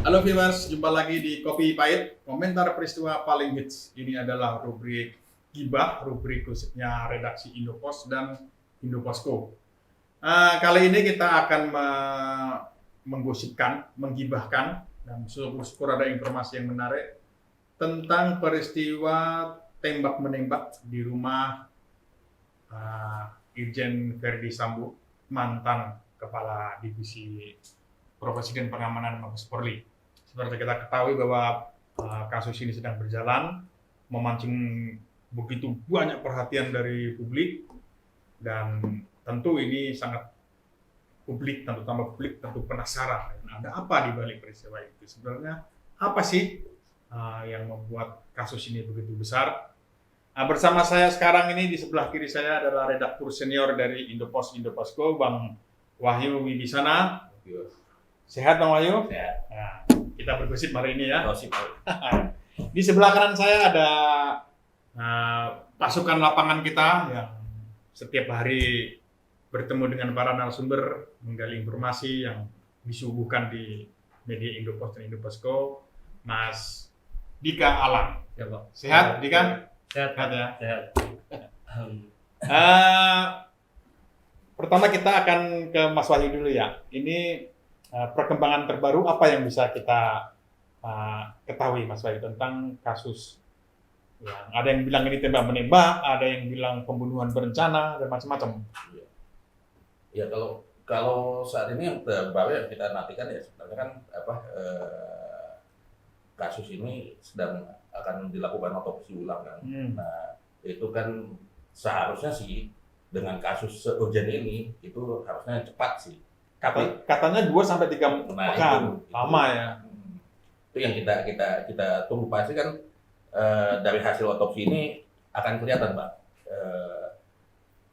Halo viewers, jumpa lagi di Kopi Pahit, komentar peristiwa paling hits. Ini adalah rubrik Gibah, rubrik khususnya redaksi Indopos dan Indoposko. Kali ini kita akan menggosipkan, menggibahkan, dan syukur ada informasi yang menarik tentang peristiwa tembak-menembak di rumah Irjen Verdi Sambo, mantan Kepala Divisi Profesi dan Pengamanan Mabes Polri. Seperti kita ketahui bahwa kasus ini sedang berjalan, memancing begitu banyak perhatian dari publik, dan tentu ini sangat publik, tambah publik tentu penasaran. Ada apa di balik peristiwa itu? Sebenarnya apa sih yang membuat kasus ini begitu besar? Bersama saya sekarang ini di sebelah kiri saya adalah redaktur senior dari Indopos Indoposko, Bang Wahyu Wibisana. Sehat Bang Wahyu? Sehat. Nah, kita bergosip hari ini ya. Gosip. Di sebelah kanan saya ada pasukan lapangan kita yang setiap hari bertemu dengan para narasumber, menggali informasi yang disuguhkan di media Indopos dan Indoposko. Mas Dika Alang. Ya, Pak. Sehat, Dika? Sehat, Sehat ya. Sehat. Pertama kita akan ke Mas Wahyu dulu ya. Ini perkembangan terbaru apa yang bisa kita ketahui Mas Wahyu tentang kasus yang ada yang bilang ini tembak-menembak, ada yang bilang pembunuhan berencana dan macam-macam. Ya kalau saat ini yang terbaru yang kita nantikan ya sebenarnya kan kasus ini sedang akan dilakukan otopsi ulang kan. Nah itu kan seharusnya sih dengan kasus seurgent ini itu harusnya cepat sih. Katanya 2-3 pekan, lama ya. Itu yang kita tunggu pasti kan dari hasil otopsi ini akan kelihatan Pak.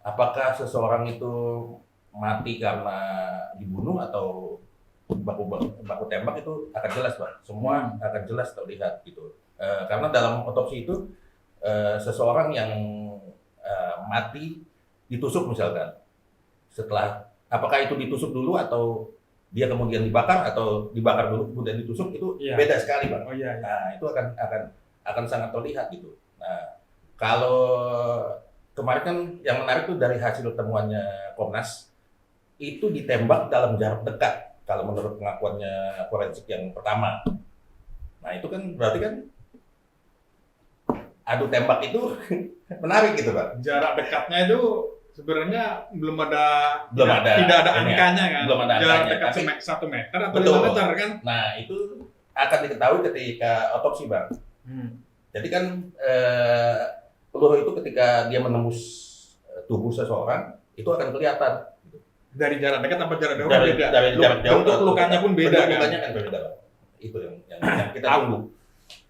Apakah seseorang itu mati karena dibunuh atau baku tembak itu akan jelas Pak. Semua akan jelas terlihat gitu. Karena dalam otopsi itu seseorang yang mati ditusuk misalkan. Setelah apakah itu ditusuk dulu atau dia kemudian dibakar atau dibakar dulu kemudian ditusuk itu beda sekali Bang. Oh, iya. Nah itu akan sangat terlihat gitu. Nah kalau kemarin kan yang menarik itu dari hasil temuannya Komnas itu ditembak dalam jarak dekat kalau menurut pengakuannya forensik yang pertama. Nah itu kan berarti kan adu tembak itu menarik gitu Pak. Jarak dekatnya itu sebenarnya tidak ada ini angkanya kan. Belum ada Jarak angkanya. dekat Tapi 1 meter atau betul. 5 meter kan? Nah itu akan diketahui ketika otopsi Bang. Jadi kan peluru itu ketika dia menembus tubuh seseorang itu akan kelihatan. Dari jarak dekat apa jarak jauh Dari beda? jarak jauh. Bentuk lukanya pun beda kan? Lukanya kan berbeda Bang. Itu yang kita tunggu.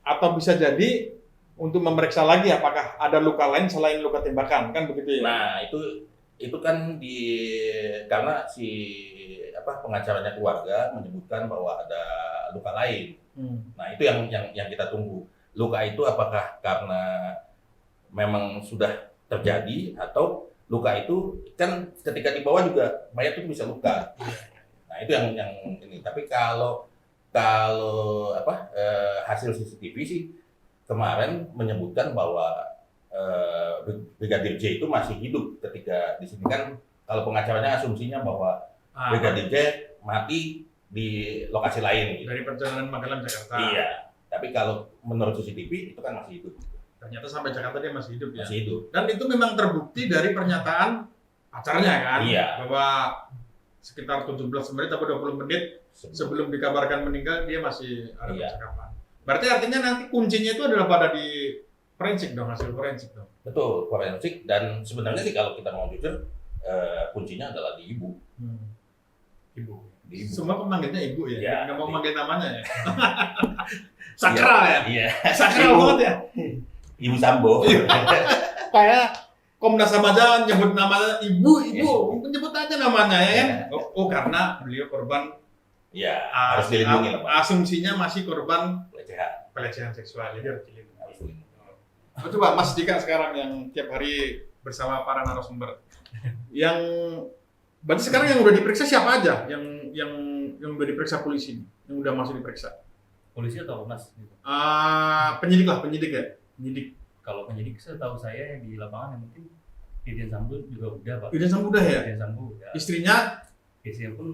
Atau bisa jadi untuk memeriksa lagi apakah ada luka lain selain luka tembakan kan begitu ya? Nah itu kan karena si pengacaranya keluarga menyebutkan bahwa ada luka lain. Nah itu yang kita tunggu. Luka itu apakah karena memang sudah terjadi atau luka itu kan ketika di bawah juga mayat itu bisa luka. Nah itu yang ini. Tapi kalau hasil CCTV sih kemarin menyebutkan bahwa Brigadir J itu masih hidup ketika di sini kan kalau pengacaranya asumsinya bahwa Brigadir J mati di lokasi lain gitu. Dari perjalanan Magelang Jakarta. Iya. Tapi kalau menurut CCTV itu kan masih hidup. Ternyata sampai Jakarta dia masih hidup ya. Masih hidup. Dan itu memang terbukti dari pernyataan pacarnya kan, Iya. bahwa sekitar 17 menit atau 20 menit sebelum dikabarkan meninggal dia masih ada percakapan. Berarti artinya nanti kuncinya itu adalah pada di forensik dong, hasil forensik dong. Betul, forensik dan sebenarnya sih kalau kita mau jujur kuncinya adalah di ibu. Ibu. Di ibu. Semua pemanggilnya ibu ya, Ya, nggak mau manggil namanya ya. Sakral ya? Iya. Sakral banget ya? Ibu Sambo. Kayak Komnas HAM aja nyebut namanya ibu, menyebut aja namanya ya kan? Oh karena beliau korban. Iya, harus dilindungi lah Pak. Asumsinya masih korban pelecehan seksual, jadi harus dilindungi. Coba Mas Dika sekarang yang tiap hari bersama para narasumber, yang berarti sekarang yang udah diperiksa siapa aja? Yang udah diperiksa polisi, yang udah masuk diperiksa? polisi atau Komnas gitu. Penyidik lah, penyidik ya. Penyidik. Kalau penyidik setahu saya yang di lapangan yang mungkin Irjen Sambo juga udah Pak. Irjen Sambo udah ya? Irjen Sambo udah. Istrinya? Istrinya pun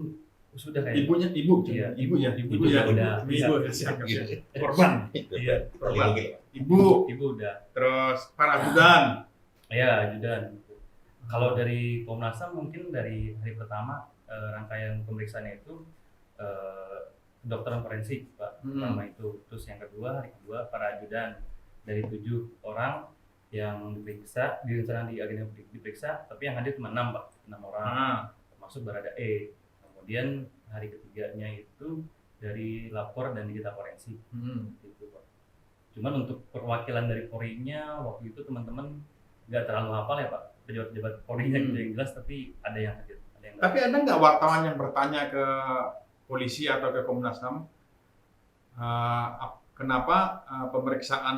sudah kayak. Ibunya, ibu Iya, ibu ya? ibu ya? udah. Ibu, kasihan. Korban. Iya. Korban. Ibu. Ibu udah. Terus para ajudan. Ya, ajudan. Kalau dari Komnas HAM mungkin dari hari pertama rangkaian pemeriksaannya itu kedokteran forensik Pak. Pertama itu. Terus yang kedua, hari kedua para ajudan dari 7 orang yang diperiksa, direncanakan di agenda diperiksa, tapi yang hadir cuma 6 Pak, 6 orang, termasuk Barada E. Kemudian hari ketiganya itu dari lapor dan digital forensik, gitu Pak. Cuman untuk perwakilan dari Polri-nya waktu itu teman-teman nggak terlalu hafal ya Pak, pejabat-pejabat Polri-nya gitu yang jelas, tapi ada yang hadir. Tapi ada nggak wartawan yang bertanya ke polisi atau ke Komnas HAM, kenapa pemeriksaan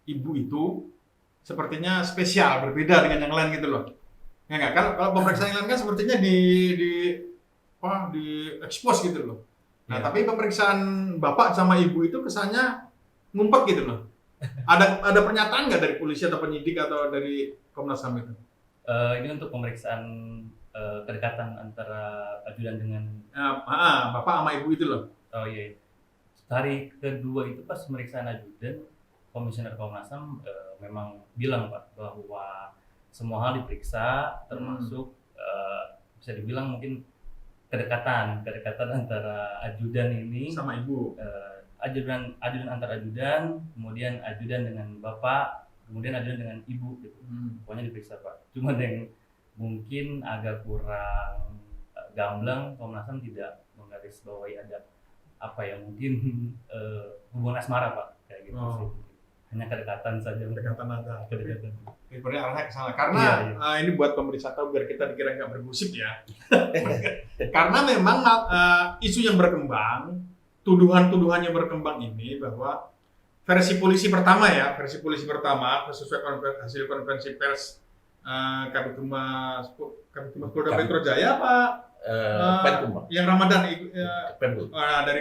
ibu itu sepertinya spesial, berbeda dengan yang lain gitu loh? Ya nggak? Kalau pemeriksaan yang lain kan sepertinya di expose gitu loh. Nah, tapi pemeriksaan bapak sama ibu itu kesannya ngumpet gitu loh. Ada pernyataan nggak dari polisi atau penyidik atau dari Komnas HAM itu? Ini untuk pemeriksaan kedekatan antara ajudan dengan bapak sama ibu itu loh. Oh iya. Hari kedua itu pas pemeriksaan ajudan, Komisioner Komnas HAM memang bilang Pak bahwa semua hal diperiksa, termasuk bisa dibilang mungkin kedekatan antara ajudan ini sama ibu. Ajudan antar ajudan, kemudian ajudan dengan bapak, kemudian ajudan dengan ibu gitu. Pokoknya diperiksa Pak. Cuma yang mungkin agak kurang gamblang, Komnas HAM tidak menggarisbawahi ada apa ya, mungkin hubungan asmara Pak, kayak gitu sih. Hanya kedekatan saja. Kedekatan aja. Kedekatan. Sebenarnya arahnya ke sana. Karena ini buat pemirsa tahu biar kita dikira nggak bergosip ya. Karena memang isu yang berkembang, tuduhan-tuduhan yang berkembang ini bahwa versi polisi pertama sesuai hasil konferensi pers Kabitumas Polda Metro Jaya Pak yang Ramadan dari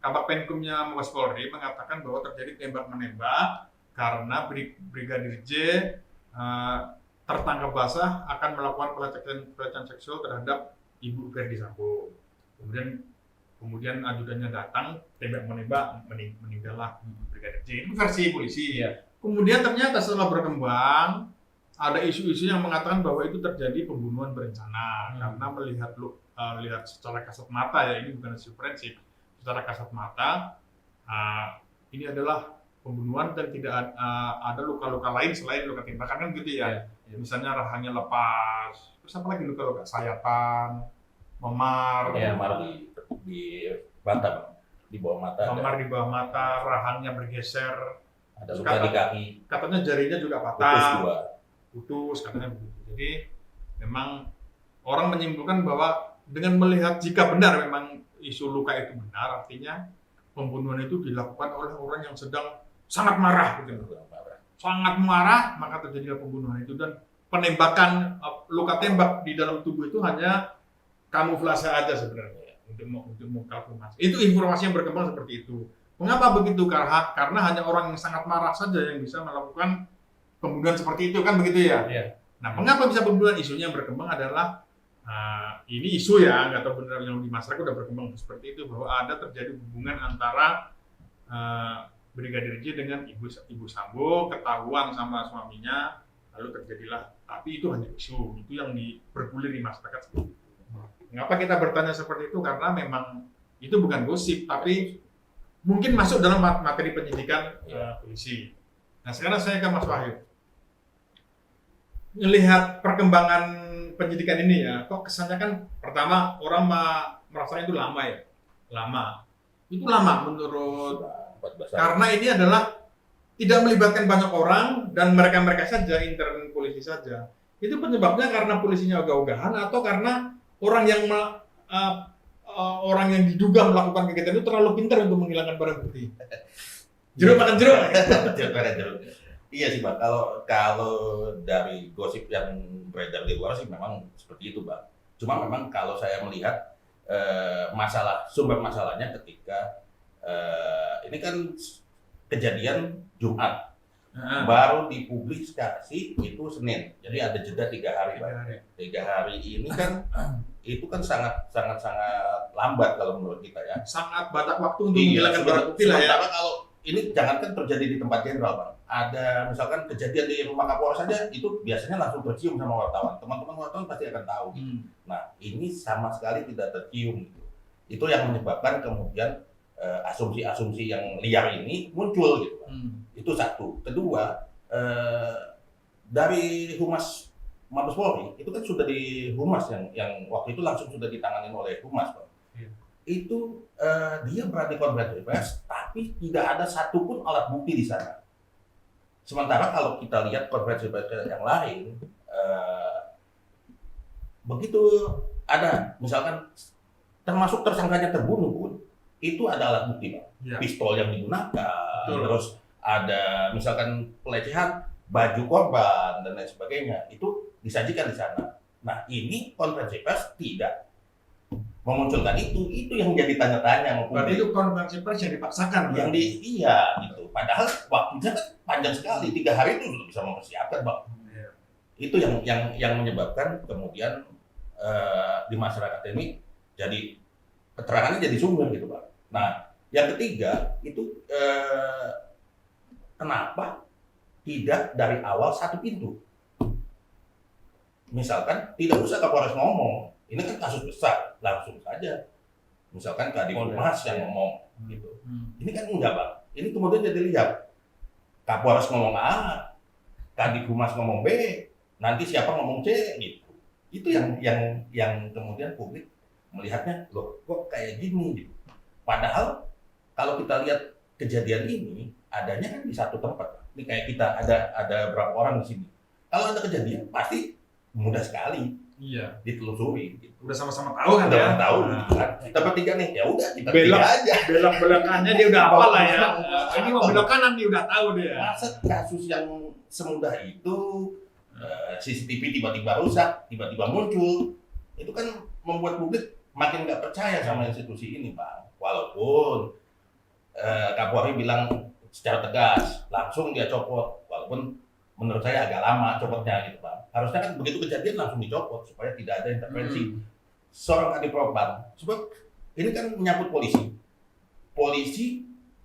Kabak Penkumnya Mabes Polri mengatakan bahwa terjadi tembak menembak karena Brigadir J tertangkap basah akan melakukan pelecehan seksual terhadap Ibu Verdi Sambo. Kemudian ajudannya datang, tembak menembak, meninggallah Brigadir J. Itu versi polisi. Iya. Kemudian ternyata setelah berkembang ada isu-isu yang mengatakan bahwa itu terjadi pembunuhan berencana karena lihat secara kasat mata ya, ini bukan hasil forensik, secara kasat mata ini adalah pembunuhan dan tidak ada luka-luka lain selain luka tembakan kan gitu ya. Misalnya rahangnya lepas, terus apa lagi luka-luka sayatan, memar, di mata, di bawah mata, memar di bawah mata, rahangnya bergeser, ada luka di kaki, katanya jarinya juga patah, putus katanya begitu. Jadi memang orang menyimpulkan bahwa dengan melihat jika benar memang isu luka itu benar, artinya pembunuhan itu dilakukan oleh orang yang sedang sangat marah gitu. Sangat marah, maka terjadilah pembunuhan itu, dan penembakan luka tembak di dalam tubuh itu hanya kamuflase aja sebenarnya untuk mengkalkulasi. Itu informasi yang berkembang seperti itu. Mengapa begitu? Karena hanya orang yang sangat marah saja yang bisa melakukan pembunuhan seperti itu kan begitu ya. Nah, mengapa bisa pembunuhan? Isunya yang berkembang adalah ini isu ya, nggak tahu benar yang di masyarakat udah berkembang seperti itu, bahwa ada terjadi hubungan antara Brigadir J dengan Ibu Sambo, ketahuan sama suaminya, lalu terjadilah. Tapi itu hanya isu, itu yang bergulir di masyarakat seperti itu. Mengapa kita bertanya seperti itu? Karena memang itu bukan gosip, tapi mungkin masuk dalam materi penyidikan polisi. Nah, sekarang saya ke Mas Wahyu. Melihat perkembangan penyidikan ini ya, kok kesannya kan pertama orang merasa itu lama ya, lama. Itu lama menurut, karena ini adalah tidak melibatkan banyak orang dan mereka saja, intern polisi saja. Itu penyebabnya karena polisinya ogah-ogahan atau karena orang yang diduga melakukan kegiatan itu terlalu pintar untuk menghilangkan barang bukti. Jeruk makan jeruk. Iya sih Pak, kalau dari gosip yang beredar di luar sih memang seperti itu Pak. Cuma memang kalau saya melihat sumber masalahnya ketika ini kan kejadian Jumat, baru dipublikasi itu Senin, jadi ada jeda 3 hari, Pak. 3 hari ini kan itu kan sangat lambat kalau menurut kita ya. Sangat batak waktu untuk Iya, menghilangkan barang bukti lah ya. sementara kalau ini jangankan terjadi di tempat jenderal, Bang. Ada misalkan kejadian di rumah Kapolres saja, itu biasanya langsung tercium sama wartawan. Teman-teman wartawan pasti akan tahu gitu. Nah, ini sama sekali tidak tercium gitu. Itu yang menyebabkan kemudian asumsi-asumsi yang liar ini muncul gitu, Bang. Itu satu. Kedua, dari Humas Mabes Polri itu kan sudah di Humas yang waktu itu langsung sudah ditangani oleh Humas, Pak. Iya. Itu dia berani konferensi pers, tapi tidak ada satupun alat bukti di sana. Sementara kalau kita lihat konferensi pers yang lain, begitu ada misalkan termasuk tersangkanya terbunuh pun itu ada alat bukti, Pak. Iya. Pistol yang digunakan, Betul. terus ada misalkan pelecehan, baju korban dan lain sebagainya, itu disajikan di sana. Nah, ini konferensi pers tidak memunculkan itu yang jadi tanya-tanya sama Berarti publik. itu konferensi pers yang dipaksakan. Yang iya gitu. Padahal waktunya kan panjang sekali, 3 hari itu sudah bisa mempersiapkan, Bang. Iya. Itu yang menyebabkan kemudian di masyarakat ini jadi keterangannya jadi sumber gitu, Pak. Nah, yang ketiga itu kenapa tidak dari awal satu pintu? Misalkan tidak usah Kapolres ngomong, ini kan kasus besar, langsung saja. Misalkan Kadif Humas yang ngomong gitu. Ini kan enggak, Bang. Ini kemudian jadi lihat Kapolres ngomong A, Kadif Humas ngomong B, nanti siapa ngomong C gitu. Itu yang kemudian publik melihatnya, loh kok kayak gini gitu. Padahal kalau kita lihat kejadian ini adanya kan di satu tempat. Ini kayak kita ada berapa orang di sini. Kalau ada kejadian pasti mudah sekali Iya. ditelusuri gitu. Udah sama-sama tahu kan Udah ya. tahu Nah, gitu kan. Kita bertiga nih, ya udah kita Belok. tiga aja. belok-belokannya dia udah hafal lah ya. Ini mau belok kanan dia udah tahu dia. Masa kasus yang semudah itu CCTV tiba-tiba rusak, tiba-tiba muncul, itu kan membuat publik makin nggak percaya sama institusi ini, Bang. Walaupun Kapolri bilang secara tegas, langsung dia copot, walaupun menurut saya agak lama copotnya gitu, Bang. Harusnya kan begitu kejadian langsung dicopot supaya tidak ada intervensi seorang Kadif Propam. Sebab ini kan menyangkut polisi.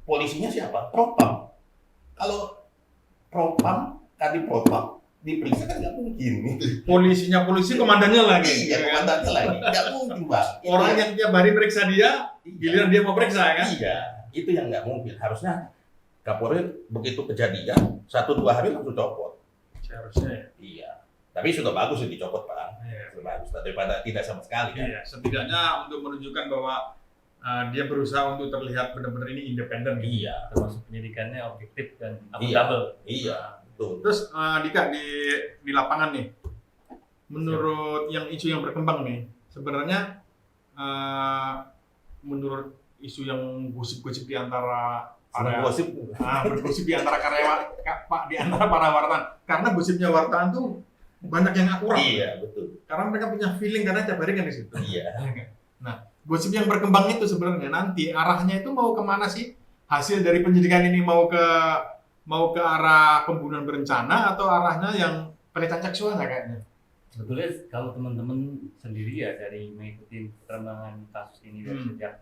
Polisinya siapa? Propam. Kalau Propam, Kadif Propam diperiksa kan nggak mungkin. Polisinya polisi, komandannya lagi. Iya, komandannya lagi. Nggak mungkin, Bang. Orang yang tiap hari periksa dia, giliran dia mau periksa kan? Iya, itu yang nggak mungkin. Harusnya Kapolri begitu kejadian 1-2 hari langsung copot. Seharusnya ya. Iya. Tapi sudah bagus sih dicopot, Pak. Iya. Sudah bagus daripada tidak sama sekali kan. Iya, setidaknya untuk menunjukkan bahwa dia berusaha untuk terlihat benar-benar ini independen. Iya. termasuk penyidikannya objektif dan Iya. akuntabel. Iya, betul. Terus Dika di lapangan nih, menurut yang isu yang berkembang nih, sebenarnya menurut isu yang gosip-gosip di antara Senang gosip. bergosip di antara karyawan, di antara para wartawan, karena gosipnya wartawan tuh banyak yang akurat. Iya, betul. Karena mereka punya feeling karena tiap hari kan di situ. Iya. Nah, gosip yang berkembang itu sebenarnya nanti arahnya itu mau kemana sih? Hasil dari penyidikan ini mau ke arah pembunuhan berencana atau arahnya yang pelecehan seksual nggak kayaknya? Sebetulnya kalau teman-teman sendiri ya dari mengikuti perkembangan kasus ini dari sejak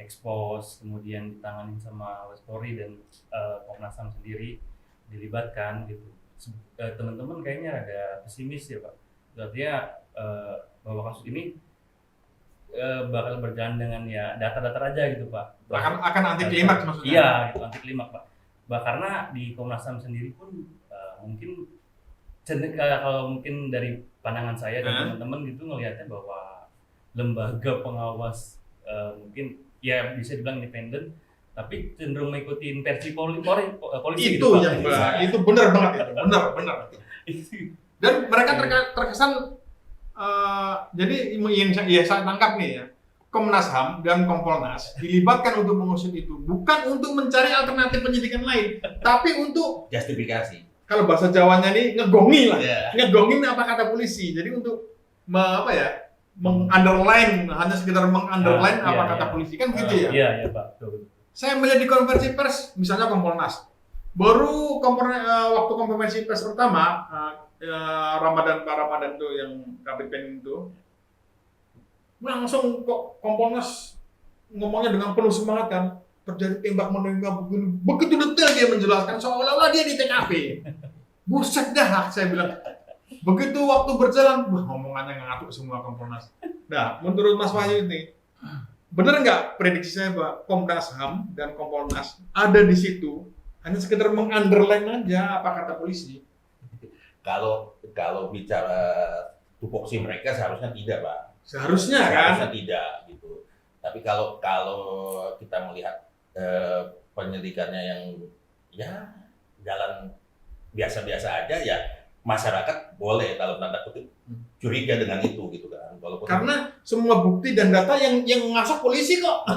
expose, kemudian ditangani sama Mabes Polri dan Komnas HAM sendiri dilibatkan gitu. Teman-teman kayaknya ada pesimis ya Pak. Artinya bahwa kasus ini bakal berjalan dengan ya datar-datar aja gitu Pak. Akan anti klimaks maksudnya? Iya, gitu, anti klimaks Pak. Karena di Komnas HAM sendiri pun mungkin kalau mungkin dari pandangan saya dan teman-teman gitu ngelihatnya bahwa lembaga pengawas mungkin ya bisa dibilang independen, tapi cenderung mengikuti versi polisi Itu gitu, yang Pak. itu benar banget itu, benar. Dan mereka terkesan jadi yang saya tangkap nih ya, Komnas HAM dan Kompolnas dilibatkan untuk mengusut itu bukan untuk mencari alternatif penyidikan lain, tapi untuk Justifikasi. kalau bahasa Jawanya nih ngegongi lah, Iya. ngegongin apa kata polisi. Jadi untuk mengunderline, hanya sekedar mengunderline Iya, apa kata iya. polisi kan gitu ya. Iya Pak, betul. Saya melihat di konferensi pers, misalnya Kompolnas, baru waktu konferensi pers pertama, Pak Ramadan tuh yang Kabit Pen itu, langsung kok Kompolnas ngomongnya dengan penuh semangat kan, terjadi tembak menembak begitu detail dia menjelaskan seolah-olah dia di TKP. Buset dah, saya bilang. Begitu waktu berjalan, ngomongannya ngatuk semua Kompolnas. Nah, menurut Mas Wahyu ini, benar nggak prediksi saya bahwa Komnas HAM dan Kompolnas ada di situ hanya sekedar mengunderline aja apa kata polisi? Kalau bicara tupoksi mereka seharusnya tidak, Pak. Seharusnya kan? Seharusnya tidak gitu. Tapi kalau kita melihat penyelidikannya yang ya jalan biasa-biasa aja, ya masyarakat boleh dalam tanda kutip curiga dengan itu gitu kan. Walaupun Karena semua bukti dan data yang masuk polisi kok.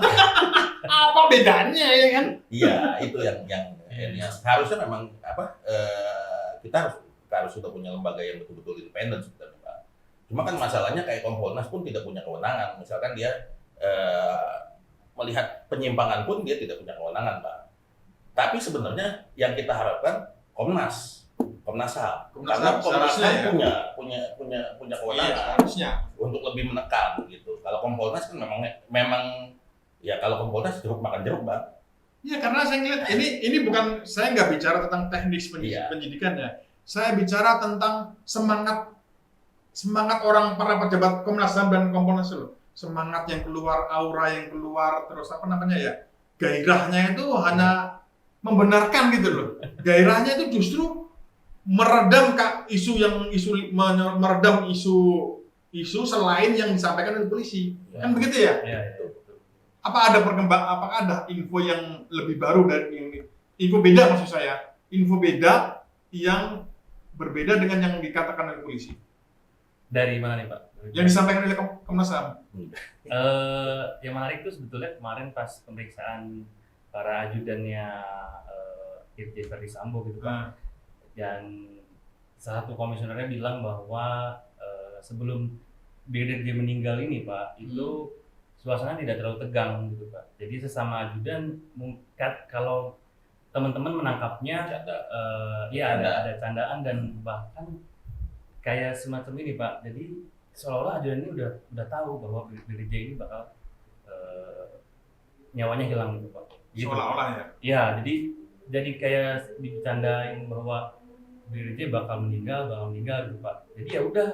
Apa bedanya ya kan? iya, itu yang harusnya memang kita harus sudah punya lembaga yang betul-betul independen sebenarnya, Pak. Cuma kan masalahnya kayak Kompolnas pun tidak punya kewenangan. Misalkan dia melihat penyimpangan pun dia tidak punya kewenangan, Pak. Tapi sebenarnya yang kita harapkan Komnas HAM. Karena Komnas HAM punya kewenangan Seharusnya. untuk lebih menekan gitu. Kalau Kompolnas kan memang ya kalau Kompolnas jeruk makan jeruk, Bang. Iya, karena saya ngeliat ini bukan, saya nggak bicara tentang teknis penyidikan ya. Saya bicara tentang semangat orang para pejabat Komnas HAM dan Kompolnas loh. Semangat yang keluar, aura yang keluar, terus apa namanya ya, gairahnya itu hanya membenarkan gitu loh. Gairahnya itu justru meredam meredam isu selain yang disampaikan oleh polisi. Ya. Kan begitu ya? Iya. Apakah ada info yang lebih baru dari ini? Info beda maksud saya. Info beda yang berbeda dengan yang dikatakan oleh polisi. Dari mana nih Pak? Yang disampaikan oleh Komnas HAM. Yang menarik itu sebetulnya kemarin pas pemeriksaan para ajudannya Irjen Verdi Sambo gitu Pak. Nah, Dan salah satu komisionernya bilang bahwa sebelum Brigadir J meninggal ini Pak, itu suasana tidak terlalu tegang gitu Pak. Jadi sesama ajudan kalau teman-teman menangkapnya ada candaan dan bahkan kayak semacam ini Pak. Jadi seolah-olah ajudan ini udah tahu bahwa Brigadir J ini bakal nyawanya hilang gitu Pak. Gitu. seolah-olah ya. Ya, jadi kayak dicandain bahwa Brigadir J bakal meninggal gitu Pak. Jadi ya udah,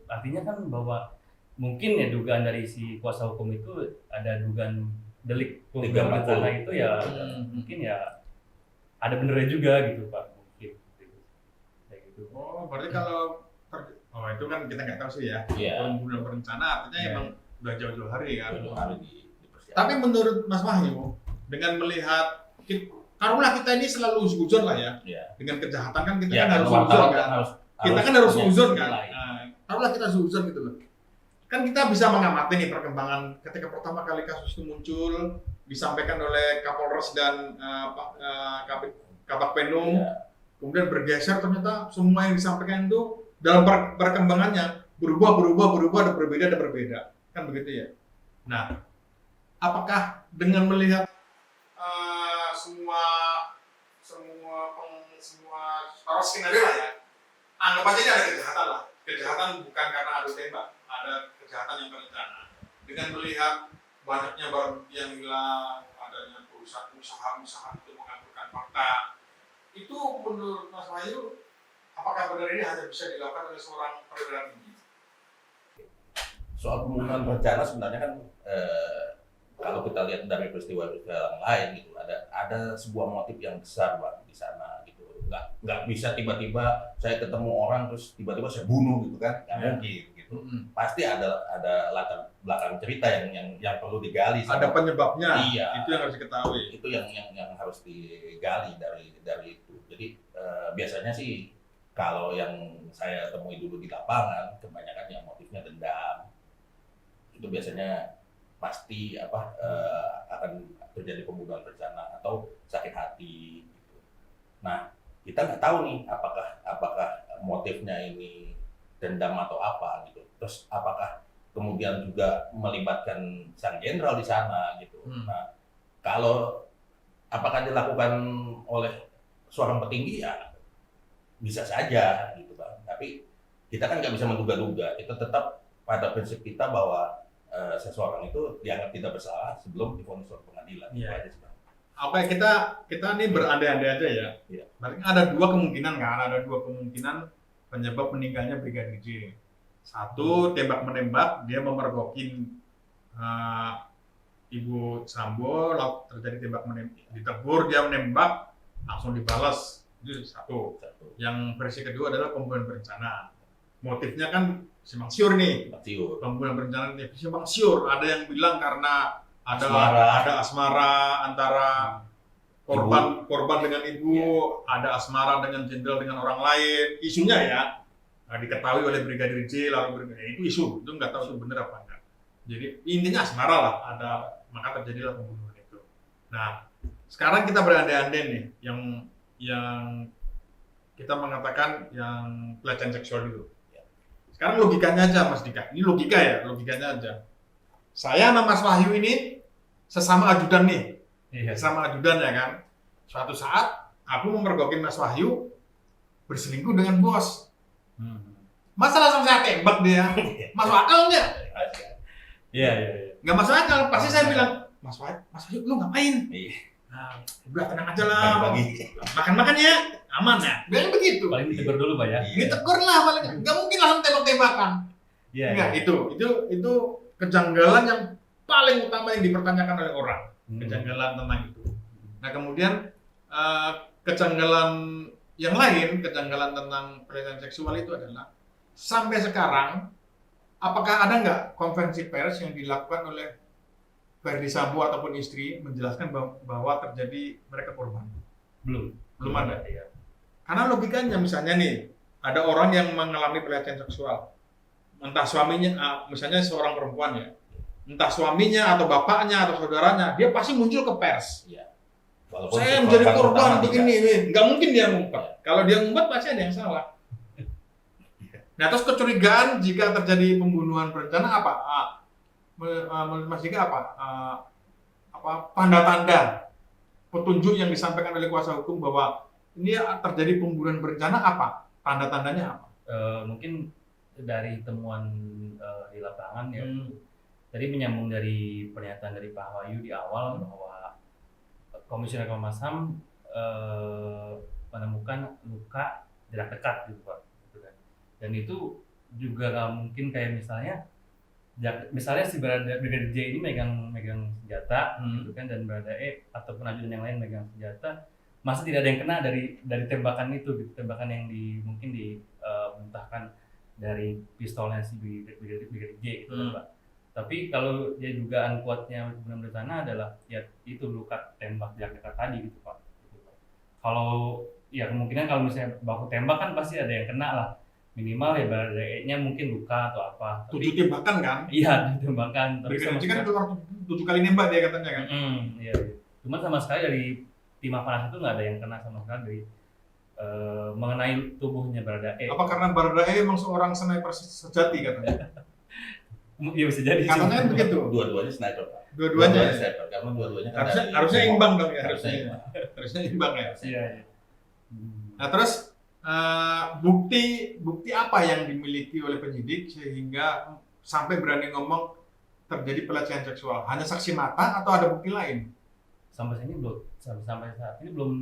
artinya kan bahwa mungkin ya dugaan dari si kuasa hukum itu ada dugaan delik berencana itu ya mungkin ya ada benernya juga gitu Pak, mungkin kayak gitu. Oh, berarti kalau itu kan kita nggak tahu sih ya. Iya. Pembunuhan berencana artinya emang udah jauh-jauh hari kan. Itu harus dipersiapkan. Tapi menurut Mas Wahyu, dengan melihat karena kita ini selalu uzon lah ya. Iya. Dengan kejahatan kan kita Ya, kan harus wartawan uzon kan. Kita kan harus punya uzon kan. nilai. Taruhlah kita uzon gitu loh. Kan kita bisa mengamati nih perkembangan ketika pertama kali kasus itu muncul, disampaikan oleh Kapolres dan Kabak Penum, Ya. kemudian bergeser ternyata semua yang disampaikan itu dalam perkembangannya berubah dan berbeda kan begitu ya. Nah, apakah dengan melihat semua skenario lah ya, anggap aja ini ada kejahatan lah. Kejahatan bukan karena adu tembak, ada kejahatan yang berencana. Dengan melihat banyaknya barang bukti yang hilang, adanya usaha untuk mengaburkan fakta, itu menurut Mas Wahyu, apakah benar ini hanya bisa dilakukan oleh seorang perwira tinggi? Soal pembunuhan berencana sebenarnya kan kalau kita lihat dari peristiwa yang lain gitu, ada sebuah motif yang besar Bang di sana gitu. Nggak bisa tiba-tiba saya ketemu orang terus tiba-tiba saya bunuh gitu kan, nggak mungkin gitu. Pasti ada latar belakang cerita yang perlu digali. Ada penyebabnya. Iya. Itu yang harus diketahui. Itu yang harus digali dari itu. Jadi biasanya sih kalau yang saya temui dulu di lapangan kebanyakan yang motifnya dendam. Itu biasanya pasti akan terjadi pembunuhan berencana atau sakit hati gitu. Nah, kita nggak tahu nih apakah motifnya ini dendam atau apa gitu. Terus apakah kemudian juga melibatkan sang jenderal di sana gitu. Nah, kalau apakah dilakukan oleh seorang petinggi ya bisa saja gitu Bang. Tapi kita kan nggak bisa menduga-duga. Kita tetap pada prinsip kita bahwa seseorang itu dianggap tidak bersalah sebelum divonis oleh pengadilan. Iya. Itu aja sih, Bang. Oke, kita ini berandai-andai aja ya. Iya. Berarti ada dua kemungkinan kan, ada dua kemungkinan penyebab meninggalnya Brigadir J. Satu, tembak menembak, dia memergokin Ibu Sambo, lalu terjadi tembak menembak, ditegur, dia menembak, langsung dibalas. Itu satu. Yang versi kedua adalah pembunuhan berencana. Motifnya kan simpang siur nih. Maksiur. Pembunuhan berencana ini simpang siur. Ada yang bilang karena Asmara. ada asmara antara korban dengan ibu, ada asmara dengan jenderal dengan orang lain. Isunya ya, diketahui oleh Brigadir J, lalu itu isu, itu nggak tahu itu benar apa enggak. Jadi intinya asmara lah, ada, maka terjadilah pembunuhan itu. Nah, sekarang kita berandai-andai nih, yang kita mengatakan yang pelecehan seksual dulu. Sekarang logikanya aja Mas Dika, ini logika ya, logikanya aja. Saya sama Mas Wahyu ini sesama ajudan nih, sesama ajudan ya kan. Suatu saat aku memergokin Mas Wahyu berselingkuh dengan bos. Masa langsung saya tembak dia? Masuk akal nggak? Iya. Nggak masuk akal. Pasti saya bilang, Mas Wahyu, lu ngapain? Iya. Nah, udah tenang aja lah. Bagi-bagi. Makan ya, aman ya. Bilang begitu. Paling ditegur dulu Pak ya. Ditegur lah paling. Nggak mungkin langsung tembak-tembakan. Iya. Enggak, itu kejanggalan yang paling utama yang dipertanyakan oleh orang. Kejanggalan tentang itu. Nah kemudian kejanggalan yang lain, kejanggalan tentang pelecehan seksual itu adalah sampai sekarang apakah ada nggak konferensi pers yang dilakukan oleh Verdi Sambo ataupun istri menjelaskan bahwa terjadi mereka korban? Belum ada. Iya. Karena logikanya misalnya nih ada orang yang mengalami pelecehan seksual, entah suaminya, misalnya seorang perempuan ya, entah suaminya atau bapaknya atau saudaranya, dia pasti muncul ke pers. Walaupun Saya si menjadi utama korban tidak. begini, nggak mungkin dia ngumpet. Kalau dia ngumpet pasti ada yang salah. Nah terus kecurigaan jika terjadi pembunuhan berencana apa? Menurut Mas Dika apa tanda-tanda petunjuk yang disampaikan oleh kuasa hukum bahwa ini terjadi pembunuhan berencana apa? Tanda-tandanya apa? Mungkin dari temuan di lapangan ya. Tadi menyambung dari pernyataan dari Pak Wahyu di awal bahwa Komisioner Komnas HAM menemukan luka jarak dekat gitu Pak. Gitu kan. Dan itu juga nggak mungkin kayak misalnya si Brigadir J ini megang senjata gitu kan, dan Barada E ataupun ajudan yang lain megang senjata, masa tidak ada yang kena dari tembakan itu gitu, tembakan yang mungkin dimuntahkan dari pistolnya si Brigadir J gitu kan Pak. Tapi kalau dia dugaan kuatnya pembunuhan berencana adalah ya itu luka tembak jarak dekat tadi gitu Pak. Kalau ya kemungkinan kalau misalnya baku tembak kan pasti ada yang kena lah, minimal ya Barada-nya mungkin luka atau apa. 7 tembakan kan? Iya, ditembakkan. Brigadir J kan keluar 7 kali nembak dia katanya kan? Iya. Cuman sama sekali dari timah panas itu nggak ada yang kena sama sekali dari mengenai tubuhnya Barada E. Apa karena Barada E memang seorang sniper sejati katanya? Iya bisa jadi. Katanya kan begitu. Dua-duanya sniper, Pak. Dua-duanya. Sniper, karena dua-duanya kan Harusnya dari- imbang dong ya, Harusnya harusnya imbang ya. Iya. Nah terus bukti apa yang dimiliki oleh penyidik sehingga sampai berani ngomong terjadi pelecehan seksual? Hanya saksi mata atau ada bukti lain? Sampai saat ini belum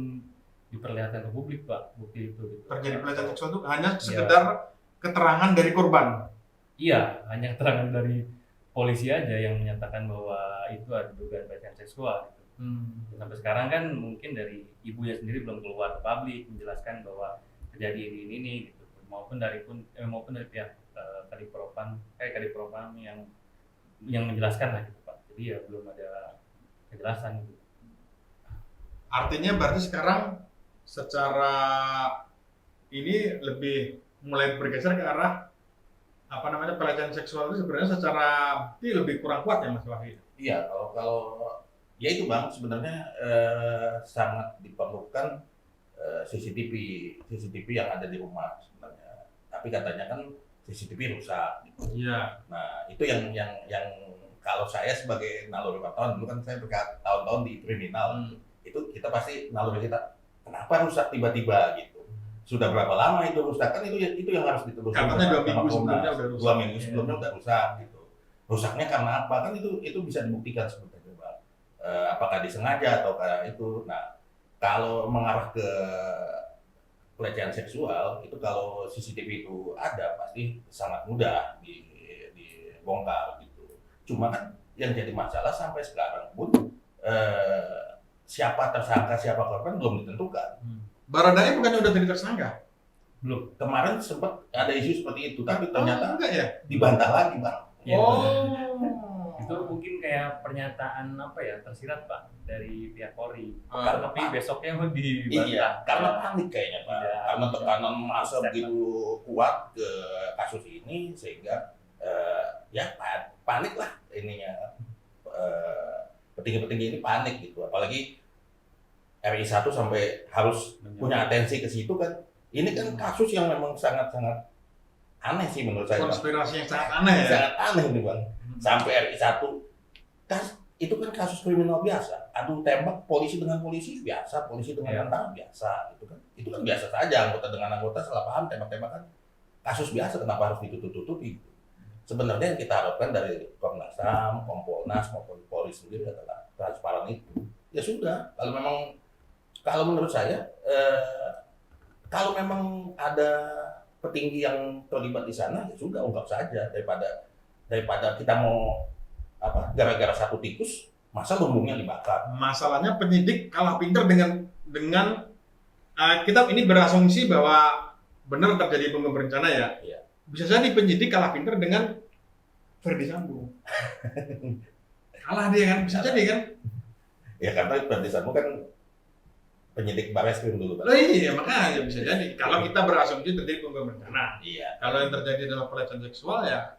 diperlihatkan ke publik Pak bukti itu. Gitu. Terjadi pelecehan seksual itu hanya sekedar keterangan dari korban. Iya, hanya keterangan dari polisi aja yang menyatakan bahwa itu ada dugaan pelecehan seksual. Gitu. Dan sampai sekarang kan mungkin dari ibunya sendiri belum keluar ke publik menjelaskan bahwa terjadi ini gitu, maupun dari pihak Kadipropam yang menjelaskan lah gitu Pak. Jadi ya belum ada kejelasan gitu. Artinya berarti sekarang secara ini lebih mulai bergeser ke arah pelecehan seksual itu sebenarnya secara bukti lebih kurang kuat ya Mas Wahid. Iya, kalau ya itu Bang, sebenarnya sangat diperlukan CCTV yang ada di rumah sebenarnya. Tapi katanya kan CCTV rusak. Gitu. Iya. Nah itu yang kalau saya sebagai naluri wartawan dulu kan saya bertahun-tahun di kriminal, itu kita pasti naluri kita kenapa rusak tiba-tiba gitu. Sudah berapa lama itu rusak kan itu yang harus ditelusuri. Katanya 2 minggu sama sebelumnya Komnas. udah rusak. 2 minggu sebelumnya udah rusak gitu. Rusaknya karena apa kan itu bisa dibuktikan sebetulnya Pak. Apakah disengaja atau itu. Nah kalau mengarah ke pelecehan seksual itu kalau CCTV itu ada pasti sangat mudah dibongkar gitu. Cuma kan yang jadi masalah sampai sekarang pun siapa tersangka siapa korban belum ditentukan. Baradae bukannya udah jadi tersangka? Belum. Kemarin sempat ada isu seperti itu tapi ternyata enggak ya? dibantah lagi Bang. Ya, Oh. itu mungkin kayak pernyataan apa ya tersirat Pak dari pihak Polri. Karena Tapi besoknya mau dibantah. Iya, karena panik kayaknya Pak. Iya. Karena tekanan massa Statement. begitu kuat ke kasus ini sehingga ya panik lah ininya. Petinggi-petinggi ini panik gitu. Apalagi RI1 sampai harus punya atensi ke situ kan. Ini kan kasus yang memang sangat-sangat aneh sih menurut saya. Bang. Konspirasi yang sangat aneh ya. Sangat aneh nih Bang. Sampai RI1 itu kan kasus kriminal biasa. Adu tembak polisi dengan polisi biasa, polisi dengan Iya. tentara biasa gitu kan. Itu kan biasa saja anggota dengan anggota salah paham tembak-tembakan. Kasus biasa kenapa harus ditutup-tutupi? Sebenarnya yang kita harapkan dari Komnas HAM, Kompolnas maupun Polri sendiri adalah transparan itu. Ya sudah, kalau menurut saya kalau memang ada petinggi yang terlibat di sana ya sudah ungkap saja daripada kita mau gara-gara satu tikus masa lumbungnya dibakar. Masalahnya penyidik kalah pinter dengan kita ini berasumsi bahwa benar terjadi pembunuhan berencana ya. Iya. Bisa jadi penyidik kalah pinter dengan Ferdi Sambo. Kalah dia kan, bisa jadi kan? Ya karena Ferdi Sambo kan penyidik Barreskrim dulu Pak. Oh iya, makanya bisa jadi. Kalau kita berasumsi terjadi pembunuhan berencana. Iya. Kalau yang terjadi adalah pelecehan seksual ya,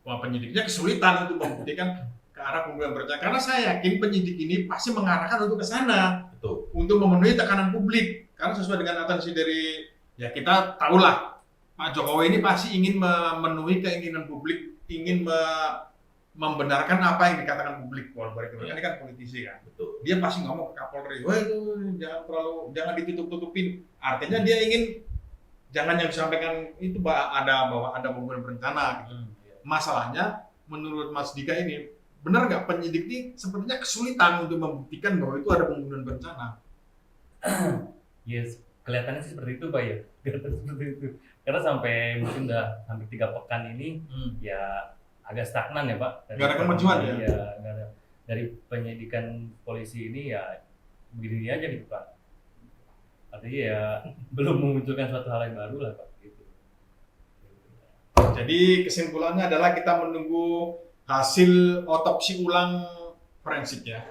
penyidiknya kesulitan untuk membuktikan ke arah pembunuhan berencana. Karena saya yakin penyidik ini pasti mengarahkan untuk ke sana, Betul. untuk memenuhi tekanan publik. Karena sesuai dengan atensi dari, ya kita tahulah, Pak Jokowi ini pasti ingin memenuhi keinginan publik, ingin membenarkan apa yang dikatakan publik. Walaupun ini kan politisi kan. Betul. Dia pasti ngomong ke Kapolri, wah itu jangan ditutup-tutupin. Artinya dia ingin jangan yang disampaikan itu bahwa ada pembunuhan berencana. Gitu. Masalahnya menurut Mas Dika ini benar nggak penyidik ini sepertinya kesulitan untuk membuktikan bahwa itu ada pembunuhan berencana. Yes, kelihatannya sih seperti itu Pak ya. Kelihatan seperti itu. Karena sampai mungkin udah hampir 3 pekan ini ya agak stagnan ya Pak. Nggak ada kemajuan ya? Iya, nggak ada. Dari penyidikan polisi ini ya begini aja gitu Pak. Artinya ya belum memunculkan suatu hal yang baru lah Pak. Gitu. Jadi kesimpulannya adalah kita menunggu hasil otopsi ulang forensik ya.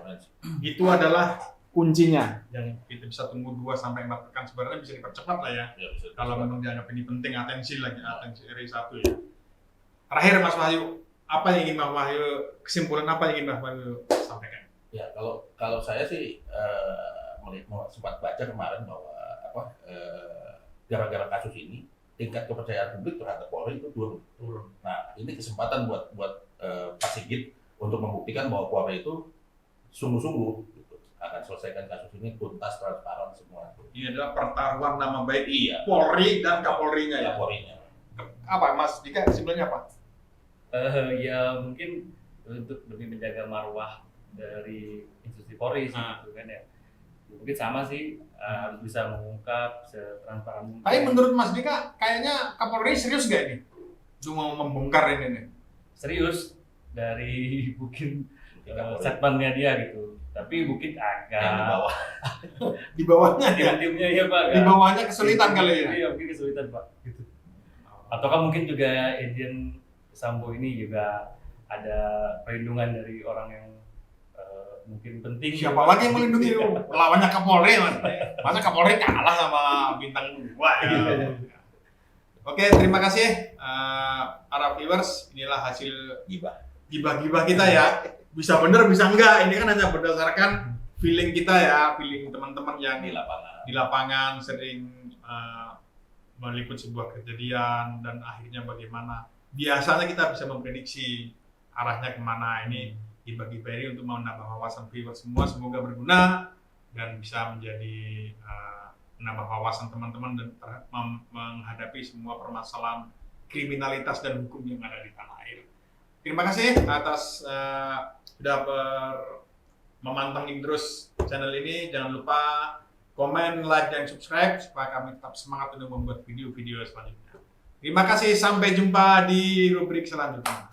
Itu adalah kuncinya yang kita bisa tunggu 2 sampai 4 pekan. Sebenarnya bisa dipercepat lah ya. Ya, betul. Kalau memang dianggap ini penting, atensi RI1 ya. Terakhir Mas Wahyu, apa yang ingin Mas Wahyu, kesimpulan apa yang ingin Mas Wahyu sampaikan? Ya kalau saya sih sempat baca kemarin bahwa gara-gara kasus ini tingkat kepercayaan publik terhadap Polri itu turun. Nah ini kesempatan buat Pak Sigit untuk membuktikan bahwa Polri itu sungguh-sungguh gitu, akan selesaikan kasus ini tuntas, transparan semua. Ini adalah pertaruhan nama baik Iya. Polri dan Kapolrinya ya. Polrinya. Apa Mas Dika, kesimpulannya apa? Ya mungkin untuk lebih menjaga marwah dari institusi Polri sih gitu kan ya. Mungkin sama sih harus bisa mengungkap setransparan mungkin. Tapi menurut Mas Dika, kayaknya Kapolri serius gak ini? Cuma mau membongkar ini nih. Serius dari mungkin Kapolri. segmennya dia gitu. Tapi mungkin Yang di agak bawah. Di bawahnya ya. tim-timnya ya Pak. Di bawahnya kesulitan kali ya. Iya mungkin kesulitan Pak. Gitu. Ataukah mungkin juga Irjen Sambo ini juga ada perlindungan dari orang yang mungkin penting. Siapa lagi yang melindungi lu? Lawannya Kapolri, Mas. Masa Kapolri kalah sama bintang 2 ya. Oke, terima kasih para viewers. Inilah hasil gibah-gibah kita ya. Bisa bener, bisa enggak. Ini kan hanya berdasarkan feeling kita ya, feeling teman-teman yang Di lapangan. di lapangan sering meliput sebuah kejadian dan akhirnya bagaimana. Biasanya kita bisa memprediksi arahnya kemana. Ini dibagi Ferry untuk menambah wawasan viewer semua, semoga berguna dan bisa menjadi menambah wawasan teman-teman dan menghadapi semua permasalahan kriminalitas dan hukum yang ada di tanah air. Terima kasih atas sudah memantengin terus channel ini. Jangan lupa komen, like, dan subscribe supaya kami tetap semangat untuk membuat video-video selanjutnya. Terima kasih, sampai jumpa di rubrik selanjutnya.